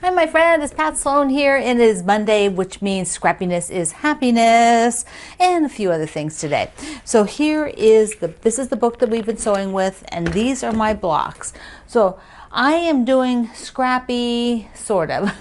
Hi my friend, it's Pat Sloan here, and it is Monday, which means scrappiness is happiness, and a few other things today. So here is this is the book that we've been sewing with, and these are my blocks. So I am doing Scrappy, sort of.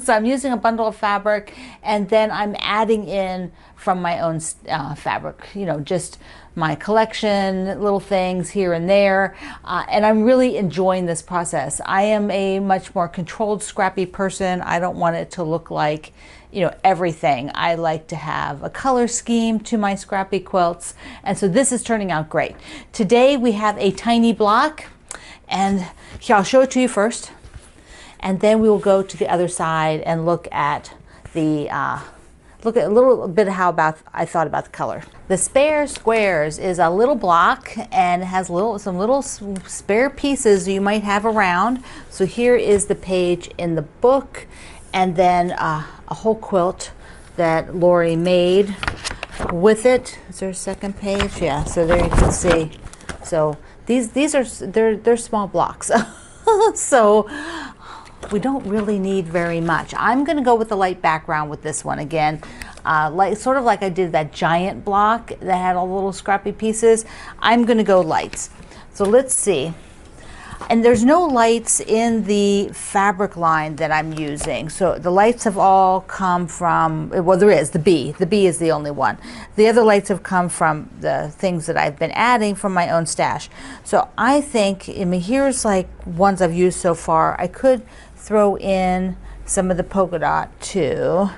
So I'm using a bundle of fabric, and then I'm adding in from my own fabric, you know, just my collection, little things here and there, and I'm really enjoying this process. I am a much more controlled Scrappy person. I don't want it to look like, you know, everything. I like to have a color scheme to my Scrappy quilts, and so this is turning out great. Today we have a tiny block, and here I'll show it to you first, and then we will go to the other side and look at the look at a little bit of how I thought about the color. The Spare Squares is a little block, and it has some little spare pieces you might have around. So here is the page in the book, and then a whole quilt that Lori made with it. Is there a second page? Yeah, so there you can see. So these are they're small blocks. So we don't really need very much. I'm going to go with the light background with this one again, sort of like I did that giant block that had all the little scrappy pieces. I'm going to go lights. So let's see. And there's no lights in the fabric line that I'm using. So the lights have all come from, well, there is the bee. The bee is the only one. The other lights have come from the things that I've been adding from my own stash. So I think, I mean, here's like ones I've used so far. I could throw in some of the polka dot too,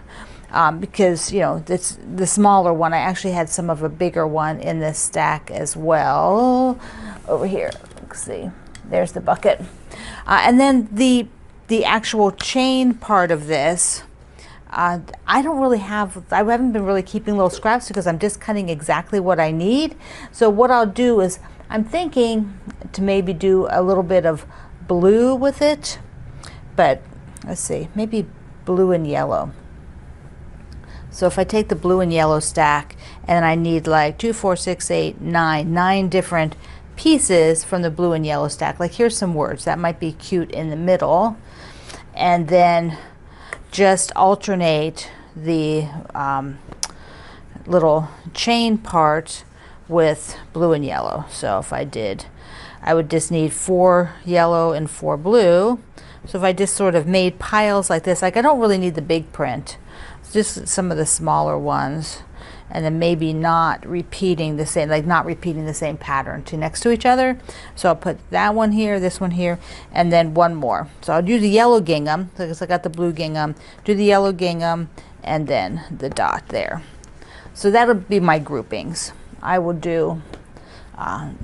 because, you know, this the smaller one. I actually had some of a bigger one in this stack as well. Over here, let's see. There's the bucket. And then the actual chain part of this, I don't really have, I haven't been really keeping little scraps because I'm just cutting exactly what I need. So what I'll do is, I'm thinking to maybe do a little bit of blue with it, but let's see, maybe blue and yellow. So if I take the blue and yellow stack, and I need like 2, 4, 6, 8, 9 different pieces from the blue and yellow stack. Like here's some words that might be cute in the middle, and then just alternate the little chain part with blue and yellow. So if I did, I would just need 4 yellow and 4 blue. So if I just sort of made piles like this, like I don't really need the big print, it's just some of the smaller ones. And then maybe not repeating the same, like not repeating the same pattern next to each other. So I'll put that one here, this one here, and then one more. So I'll do the yellow gingham, because I got the blue gingham, do the yellow gingham, and then the dot there. So that'll be my groupings. I will do one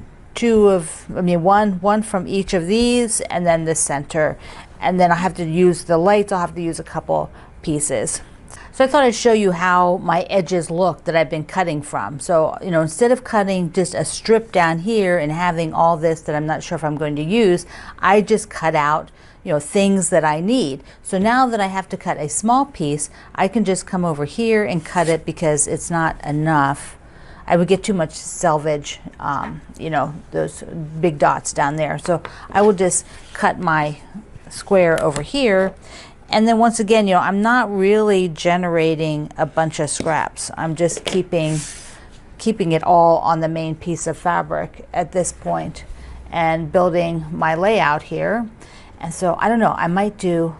from each of these, and then the center. And then I have to use the lights, I'll have to use a couple pieces. So I thought I'd show you how my edges look that I've been cutting from. So, you know, instead of cutting just a strip down here and having all this that I'm not sure if I'm going to use, I just cut out, you know, things that I need. So now that I have to cut a small piece, I can just come over here and cut it because it's not enough. I would get too much selvage, you know, those big dots down there. So I will just cut my square over here. And then once again, you know, I'm not really generating a bunch of scraps. I'm just keeping it all on the main piece of fabric at this point and building my layout here. And so I don't know, I might do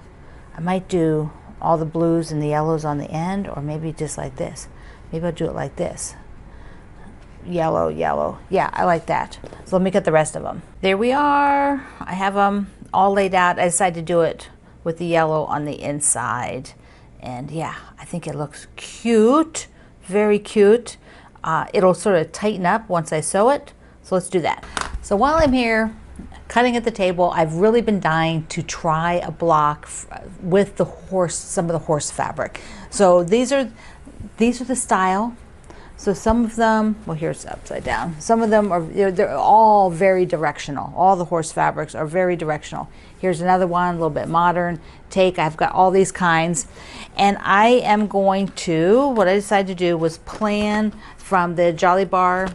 all the blues and the yellows on the end, or maybe just like this. Maybe I'll do it like this. Yellow, yellow. Yeah, I like that. So let me cut the rest of them. There we are. I have them all laid out. I decided to do it with the yellow on the inside, and yeah, I think it looks cute, very cute. It'll sort of tighten up once I sew it, so let's do that. So while I'm here cutting at the table, I've really been dying to try a block with the some of the horse fabric. So these are the style. So some of them, well, here's upside down. Some of them are, they're all very directional. All the horse fabrics are very directional. Here's another one, a little bit modern take. I've got all these kinds. And I am going to, what I decided to do was plan from the Jolly Bar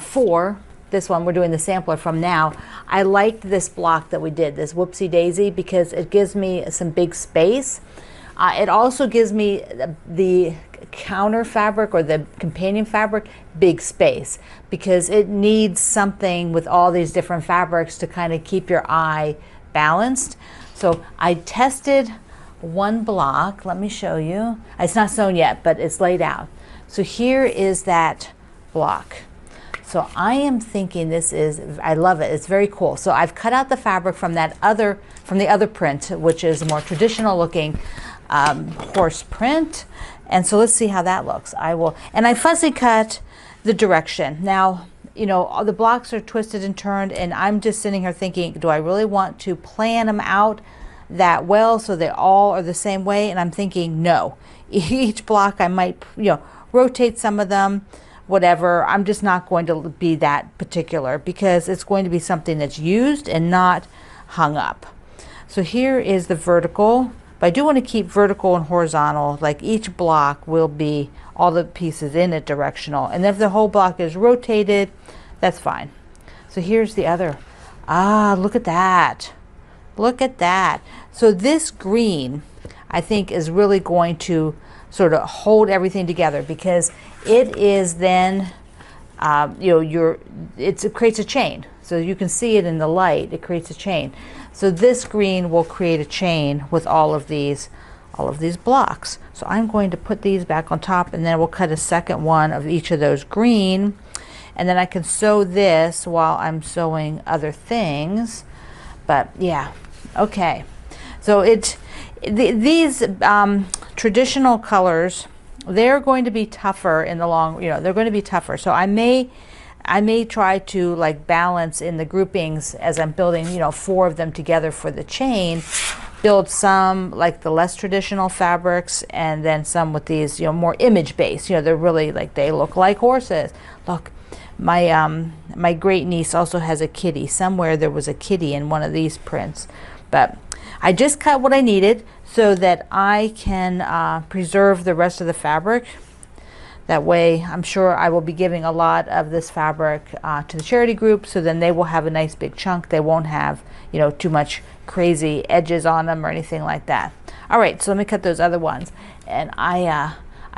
4 this one, we're doing the sampler from now. I liked this block that we did, this Whoopsie Daisy, because it gives me some big space. It also gives me the counter fabric or the companion fabric big space, because it needs something with all these different fabrics to kind of keep your eye balanced. So I tested one block. Let me show you. It's not sewn yet, but it's laid out. So here is that block. So I am thinking this is, I love it. It's very cool. So I've cut out the fabric from the other print, which is a more traditional looking horse print. And so let's see how that looks. And I fussy cut the direction. Now, you know, all the blocks are twisted and turned, and I'm just sitting here thinking, do I really want to plan them out that well so they all are the same way? And I'm thinking, no. Each block I might, you know, rotate some of them, whatever. I'm just not going to be that particular, because it's going to be something that's used and not hung up. So here is the vertical. But I do want to keep vertical and horizontal, like each block will be all the pieces in it directional. And if the whole block is rotated, that's fine. So here's the other. Look at that. Look at that. So this green, I think, is really going to sort of hold everything together, because it is then, you know, it creates a chain. So you can see it in the light, it creates a chain. So this green will create a chain with all of these blocks. So I'm going to put these back on top, and then we'll cut a second one of each of those green. And then I can sew this while I'm sewing other things. But yeah, okay. So these traditional colors, they're going to be tougher in the long, you know, they're going to be tougher. So I may try to like balance in the groupings as I'm building, you know, 4 of them together for the chain, build some like the less traditional fabrics, and then some with these, you know, more image based, you know, they're really like, they look like horses. Look, my great niece also has a kitty. Somewhere there was a kitty in one of these prints, but I just cut what I needed so that I can preserve the rest of the fabric. That way, I'm sure I will be giving a lot of this fabric to the charity group, so then they will have a nice big chunk. They won't have, you know, too much crazy edges on them or anything like that. All right, so let me cut those other ones, and I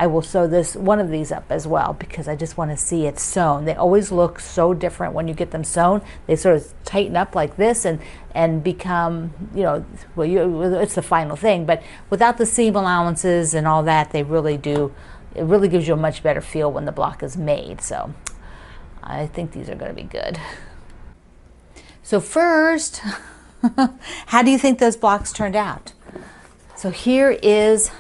will sew one of these up as well, because I just want to see it sewn. They always look so different when you get them sewn. They sort of tighten up like this and become, you know, well, it's the final thing. But without the seam allowances and all that, they really do. It really gives you a much better feel when the block is made. So I think these are going to be good. So first, how do you think those blocks turned out? So here is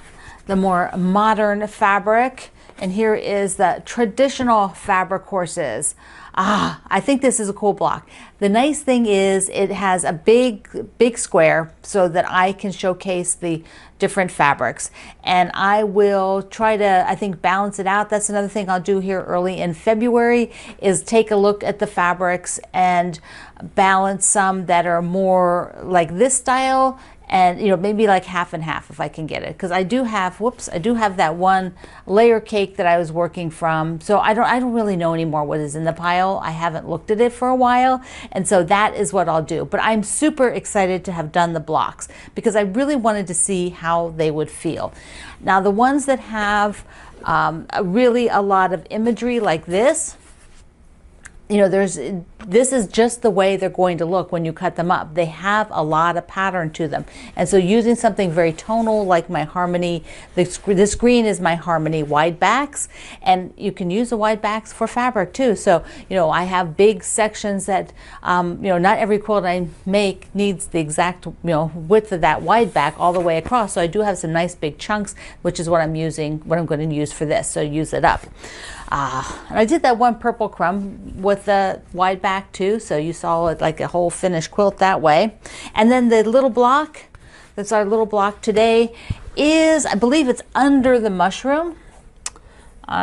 the more modern fabric, and here is the traditional fabric horses. I think this is a cool block. The nice thing is it has a big square so that I can showcase the different fabrics, and I will try to, I think, balance it out. That's another thing I'll do here early in February, is take a look at the fabrics and balance some that are more like this style, and, you know, maybe like half and half if I can get it, because I do have that one layer cake that I was working from. So I don't really know anymore what is in the pile. I haven't looked at it for a while, and so that is what I'll do. But I'm super excited to have done the blocks, because I really wanted to see how they would feel. Now the ones that have really a lot of imagery like this, you know, this is just the way they're going to look when you cut them up. They have a lot of pattern to them. And so using something very tonal like my Harmony, this green is my Harmony wide backs, and you can use the wide backs for fabric too. So, you know, I have big sections that, you know, not every quilt I make needs the exact, you know, width of that wide back all the way across. So I do have some nice big chunks, which is what I'm going to use for this. So use it up. And I did that one purple crumb with the wide back too, so you saw it like a whole finished quilt that way. And then the little block, that's our little block today, is, I believe it's under the mushroom.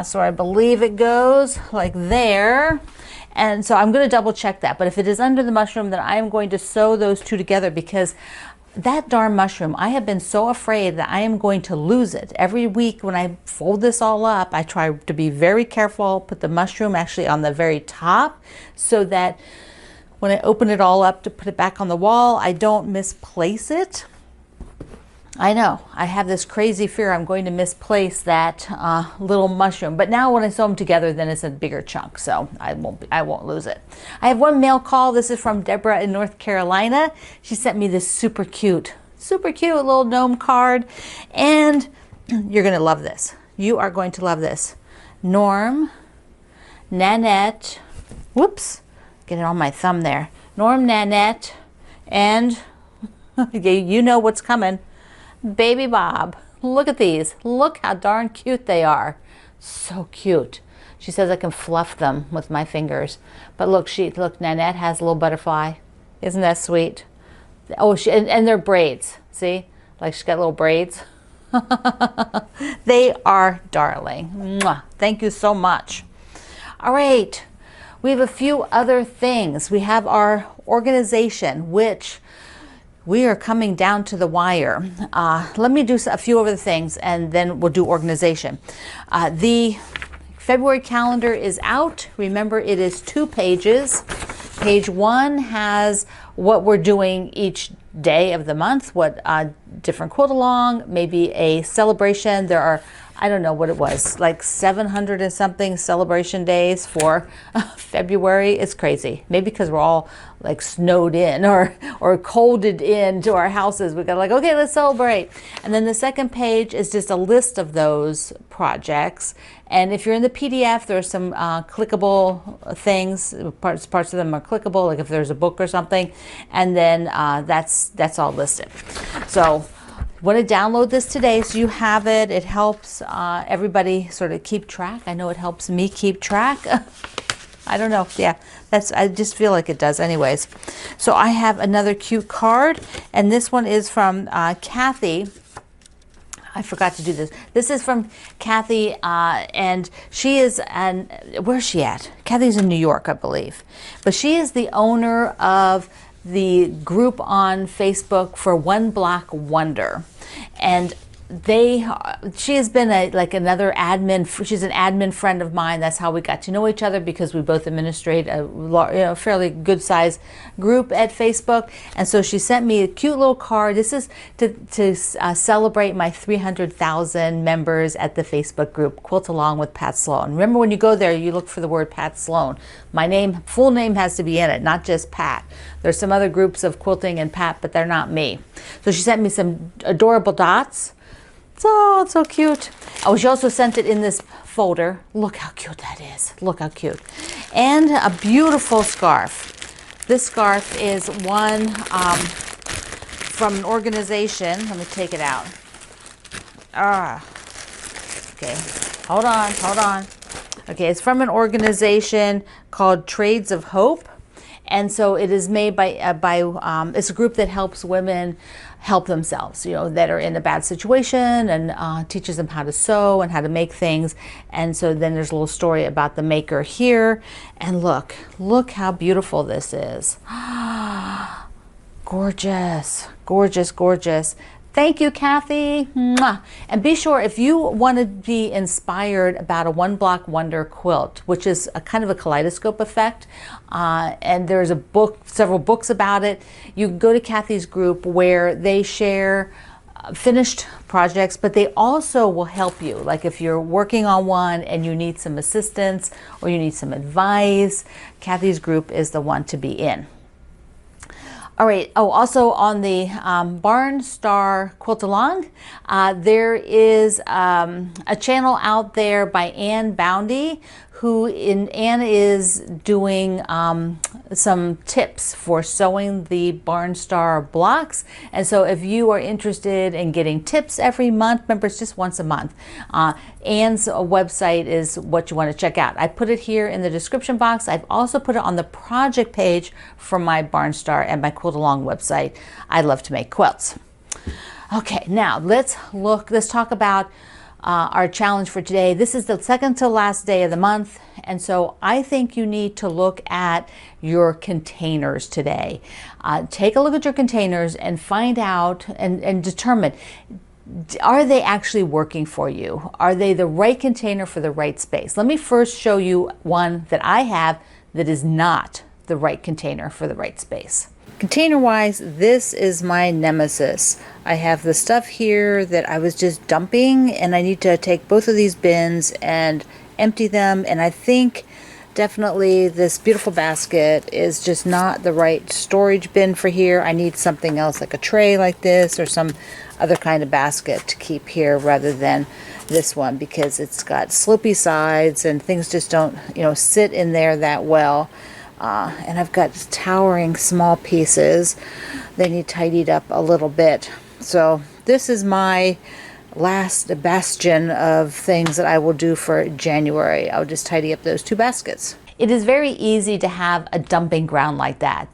So I believe it goes like there. And so I'm going to double check that. But if it is under the mushroom, then I am going to sew those two together, because that darn mushroom, I have been so afraid that I am going to lose it. Every week when I fold this all up, I try to be very careful, put the mushroom actually on the very top so that when I open it all up to put it back on the wall, I don't misplace it. I know, I have this crazy fear I'm going to misplace that little mushroom. But now when I sew them together, then it's a bigger chunk, so I won't lose it. I have one mail call. This is from Deborah in North Carolina. She sent me this super cute little gnome card. And you're going to love this. You are going to love this. Norm, Nanette, whoops, get it on my thumb there. Norm, Nanette, and you know what's coming. Baby Bob. Look at these. Look how darn cute they are. So cute. She says I can fluff them with my fingers. But look, Nanette has a little butterfly. Isn't that sweet? Oh, and they're braids. See? Like she's got little braids. They are darling. Mwah. Thank you so much. All right. We have a few other things. We have our organization, which we are coming down to the wire. Let me do a few other things and then we'll do organization. The February calendar is out. Remember, it is 2 pages. Page 1 has what we're doing each day of the month, what different quilt along, maybe a celebration. There are, I don't know what it was, like 700 and something celebration days for February. It's crazy. Maybe because we're all like snowed in or colded in to our houses. We got like, okay, let's celebrate. And then the second page is just a list of those projects. And if you're in the PDF, there's some clickable things. Parts of them are clickable, like if there's a book or something. And then that's all listed. So want to download this today so you have it. It helps everybody sort of keep track. I know it helps me keep track. I don't know. Yeah, I just feel like it does anyways. So I have another cute card, and this one is from Kathy. I forgot to do this. This is from Kathy, and she is, where's she at? Kathy's in New York, I believe. But she is the owner of the group on Facebook for One Block Wonder. And she has been another admin. She's an admin friend of mine. That's how we got to know each other, because we both administrate a fairly good sized group at Facebook. And so she sent me a cute little card. This is to celebrate my 300,000 members at the Facebook group Quilt Along with Pat Sloan. Remember, when you go there, you look for the word Pat Sloan. My full name has to be in it, not just Pat. There's some other groups of quilting and Pat, but they're not me. So she sent me some adorable dots. Oh, it's so cute. Oh, she also sent it in this folder. Look how cute that is. Look how cute. And a beautiful scarf. This scarf is one from an organization. Let me take it out. Okay, hold on. Okay, it's from an organization called Trades of Hope. And so it is made by it's a group that helps women help themselves, that are in a bad situation, and teaches them how to sew and how to make things. And so then there's a little story about the maker here. And look how beautiful this is. Gorgeous, gorgeous, gorgeous. Thank you, Kathy. Mwah. And be sure, if you want to be inspired about a One Block Wonder quilt, which is a kind of a kaleidoscope effect, and there's several books about it, you can go to Kathy's group where they share finished projects, but they also will help you. Like if you're working on one and you need some assistance or you need some advice, Kathy's group is the one to be in. All right. Oh, also on the Barn Star Quilt Along, there is a channel out there by Ann Boundy, Ann is doing some tips for sewing the Barn Star blocks. And so if you are interested in getting tips every month, remember it's just once a month, Ann's website is what you want to check out. I put it here in the description box. I've also put it on the project page for my Barn Star and my Quilt Along website. I love to make quilts. Okay, now let's talk about our challenge for today. This is the second to last day of the month, And so I think you need to look at your containers today. Take a look at your containers and find out and determine, are they actually working for you? Are they the right container for the right space? Let me first show you one that I have that is not the right container for the right space. Container wise, this is my nemesis. I have the stuff here that I was just dumping, and I need to take both of these bins and empty them. And I think definitely this beautiful basket is just not the right storage bin for here. I need something else, like a tray like this or some other kind of basket to keep here rather than this one, because it's got slopey sides and things just don't, sit in there that well. And I've got towering small pieces. They need tidied up a little bit. So this is my last bastion of things that I will do for January. I'll just tidy up those 2 baskets. It is very easy to have a dumping ground like that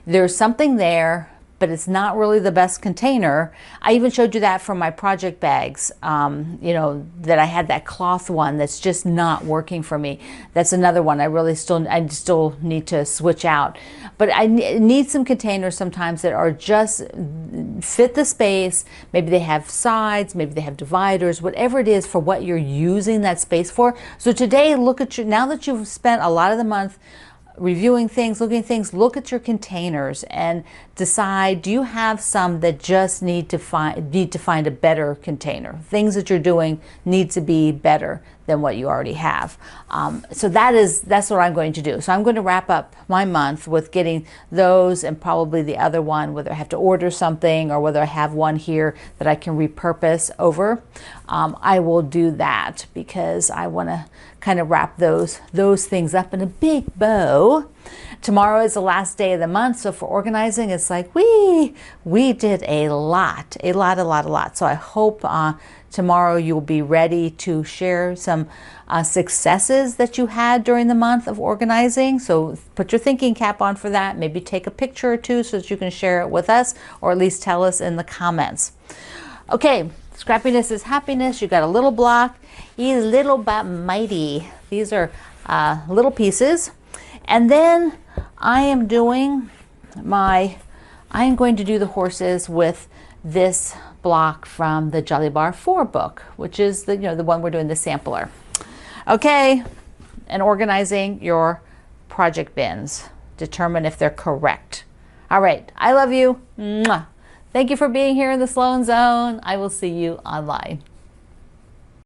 there's something there, but it's not really the best container. I even showed you that from my project bags, that I had that cloth one that's just not working for me. That's another one I still need to switch out. But I need some containers sometimes that are just fit the space. Maybe they have sides, maybe they have dividers, whatever it is for what you're using that space for. So today, now that you've spent a lot of the month reviewing things, looking at things, look at your containers and decide, do you have some that just need to find a better container? Things that you're doing need to be better than what you already have. So that's what I'm going to do. So I'm going to wrap up my month with getting those, and probably the other one, whether I have to order something or whether I have one here that I can repurpose over. I will do that because I want to kind of wrap those things up in a big bow. Tomorrow is the last day of the month, so for organizing, it's like we did a lot. So I hope tomorrow you'll be ready to share some successes that you had during the month of organizing. So put your thinking cap on for that. Maybe take a picture or 2 so that you can share it with us, or at least tell us in the comments. Okay, Scrappiness is happiness. You got a little block. He's little but mighty. These are little pieces. And then I am going to do the horses with this block from the Jolly Bar 4 book, which is the one we're doing the sampler. Okay, and organizing your project bins. Determine if they're correct. All right, I love you. Mwah. Thank you for being here in the Sloan Zone. I will see you online.